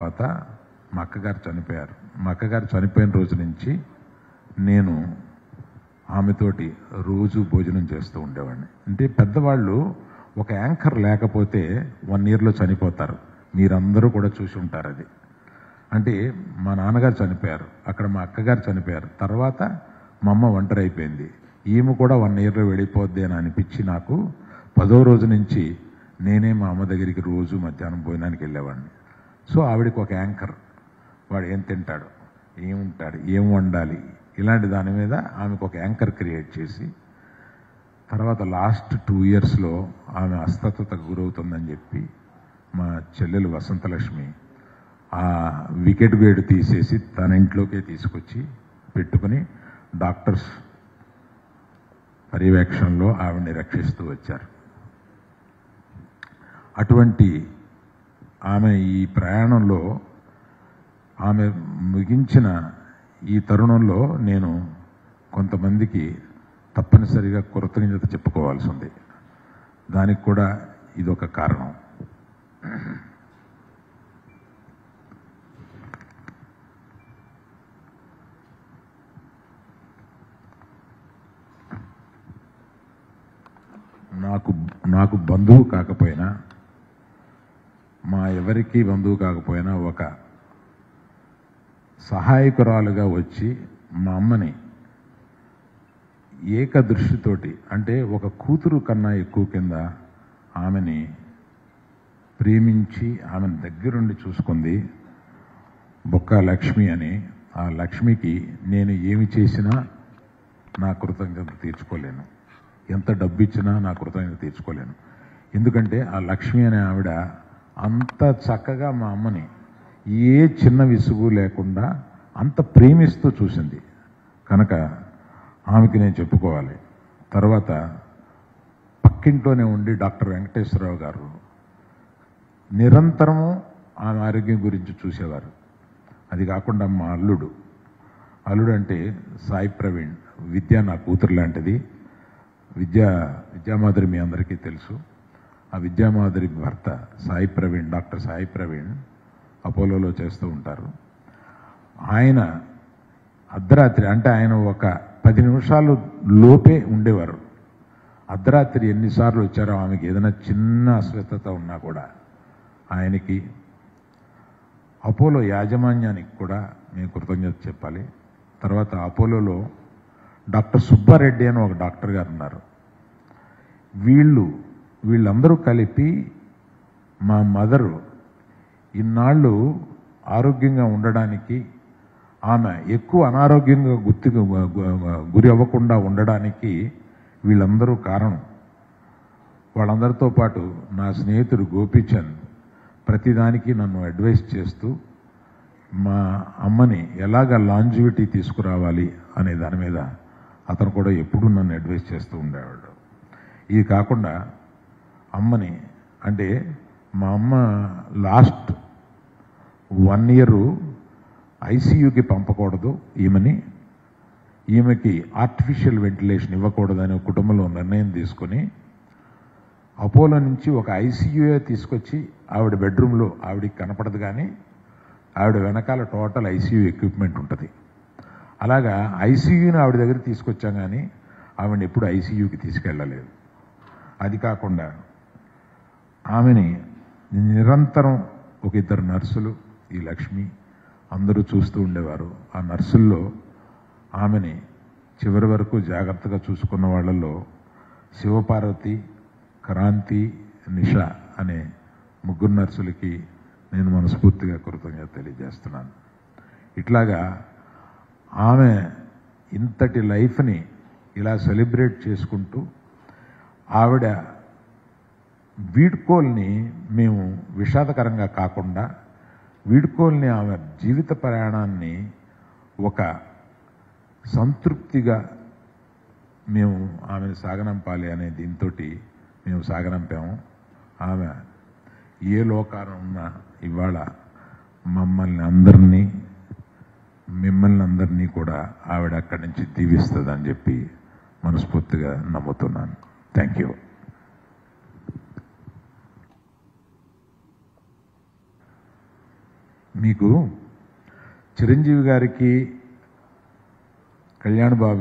తర్వాత మా అక్కగారు చనిపోయారు. మా అక్కగారు చనిపోయిన రోజు నుంచి నేను ఆమెతోటి రోజు భోజనం చేస్తూ ఉండేవాడిని. అంటే పెద్దవాళ్ళు ఒక యాంకర్ లేకపోతే 1 yearలో చనిపోతారు. మీరందరూ కూడా చూసి ఉంటారు అది. అంటే మా నాన్నగారు చనిపోయారు, అక్కడ మా అక్కగారు చనిపోయారు, తర్వాత మా అమ్మ ఒంటరి అయిపోయింది. ఈమె కూడా 1 yearలో వెళ్ళిపోద్ది అని అనిపించి నాకు 10వ రోజు నుంచి నేనే మా అమ్మ దగ్గరికి రోజు మధ్యాహ్నం భోజనానికి వెళ్ళేవాడిని. సో ఆవిడకి ఒక యాంకర్, వాడు ఏం తింటాడు, ఏముంటాడు, ఏం వండాలి, ఇలాంటి దాని మీద ఆమెకు ఒక యాంకర్ క్రియేట్ చేసి, తర్వాత లాస్ట్ 2 yearsలో ఆమె అస్వస్థతకు గురవుతుందని చెప్పి మా చెల్లెలు వసంతలక్ష్మి ఆ వికెట్ గేట్ తీసేసి తన ఇంట్లోకే తీసుకొచ్చి పెట్టుకుని డాక్టర్స్ పర్యవేక్షణలో ఆవిడ్ని రక్షిస్తూ వచ్చారు. అటువంటి ఆమె ఈ ప్రయాణంలో ఆమె ముగించిన ఈ తరుణంలో నేను కొంతమందికి తప్పనిసరిగా కృతజ్ఞత చెప్పుకోవాల్సి ఉంది. దానికి కూడా ఇదొక కారణం. నాకు బంధువు కాకపోయినా, మా ఎవరికీ బంధువు కాకపోయినా ఒక సహాయకురాలుగా వచ్చి మా అమ్మని ఏకదృష్టితోటి, అంటే ఒక కూతురు కన్నా ఎక్కువ కింద ఆమెని ప్రేమించి ఆమెను దగ్గరుండి చూసుకుంది బొక్క లక్ష్మి అని. ఆ లక్ష్మికి నేను ఏమి చేసినా నా కృతజ్ఞత తీర్చుకోలేను, ఎంత డబ్బు ఇచ్చినా నా కృతజ్ఞత తీర్చుకోలేను. ఎందుకంటే ఆ లక్ష్మి అనే ఆవిడ అంత చక్కగా మా అమ్మని ఏ చిన్న విసుగు లేకుండా అంత ప్రేమిస్తూ చూసింది కనుక ఆమెకి నేను చెప్పుకోవాలి. తర్వాత పక్కింట్లోనే ఉండి డాక్టర్ వెంకటేశ్వరరావు గారు నిరంతరము ఆమె ఆరోగ్యం గురించి చూసేవారు. అది కాకుండా మా అల్లుడు అంటే సాయి ప్రవీణ్, విద్య నా కూతురు లాంటిది. విద్యామాధురి మీ అందరికీ తెలుసు. ఆ విద్యామాధురి భర్త సాయి ప్రవీణ్, డాక్టర్ సాయి ప్రవీణ్ అపోలోలో చేస్తూ ఉంటారు. ఆయన అర్ధరాత్రి, అంటే ఆయన ఒక 10 నిమిషాలు లోపే ఉండేవారు. అర్ధరాత్రి ఎన్నిసార్లు వచ్చారో, ఆమెకి ఏదైనా చిన్న అస్వస్థత ఉన్నా కూడా ఆయనకి, అపోలో యాజమాన్యానికి కూడా మేము కృతజ్ఞత చెప్పాలి. తర్వాత అపోలోలో డాక్టర్ సుబ్బారెడ్డి అని ఒక డాక్టర్ గారు ఉన్నారు. వీళ్ళందరూ కలిపి మా మదరు ఇన్నాళ్ళు ఆరోగ్యంగా ఉండడానికి, ఆమె ఎక్కువ అనారోగ్యంగా గురి అవ్వకుండా ఉండడానికి వీళ్ళందరూ కారణం. వాళ్ళందరితో పాటు నా స్నేహితుడు గోపీచంద్ ప్రతిదానికి నన్ను అడ్వైస్ చేస్తూ మా అమ్మని ఎలాగ లాంజివిటీ తీసుకురావాలి అనే దాని మీద అతను కూడా ఎప్పుడూ నన్ను అడ్వైస్ చేస్తూ ఉండేవాడు. ఇది కాకుండా అమ్మని, అంటే మా అమ్మ లాస్ట్ 1 year ఐసీయూకి పంపకూడదు ఈమెకి ఆర్టిఫిషియల్ వెంటిలేషన్ ఇవ్వకూడదని కుటుంబంలో నిర్ణయం తీసుకొని అపోలో నుంచి ఒక ఐసీయూఏ తీసుకొచ్చి ఆవిడ బెడ్రూమ్లో, ఆవిడికి కనపడదు కానీ ఆవిడ వెనకాల టోటల్ ఐసీయూ ఎక్విప్మెంట్ ఉంటుంది. అలాగా ఐసీయూని ఆవిడ దగ్గర తీసుకొచ్చాం కానీ ఆవిడని ఎప్పుడు ఐసీయూకి తీసుకెళ్ళలేదు. అది కాకుండా ఆమెని నిరంతరం ఒక 2 నర్సులు, ఈ లక్ష్మి, అందరూ చూస్తూ ఉండేవారు. ఆ నర్సుల్లో ఆమెని చివరి వరకు జాగ్రత్తగా చూసుకున్న వాళ్ళల్లో శివపార్వతి, క్రాంతి, నిష అనే 3 నర్సులకి నేను మనస్ఫూర్తిగా కృతజ్ఞత తెలియజేస్తున్నాను. ఇట్లాగా ఆమె ఇంతటి లైఫ్ని ఇలా సెలబ్రేట్ చేసుకుంటూ, ఆవిడ వీడ్కోల్ని మేము విషాదకరంగా కాకుండా, వీడ్కోల్ని, ఆమె జీవిత ప్రయాణాన్ని ఒక సంతృప్తిగా మేము ఆమెను సాగనంపాలి అనే దీంతో మేము సాగనంపాము. ఆమె ఏ లోకాన ఉన్నా ఇవాళ మిమ్మల్ని అందరినీ కూడా ఆవిడ అక్కడి నుంచి దీవిస్తుందని చెప్పి మనస్ఫూర్తిగా నమ్ముతున్నాను. Thank you. మీకు చిరంజీవి గారికి కళ్యాణ్ బాబు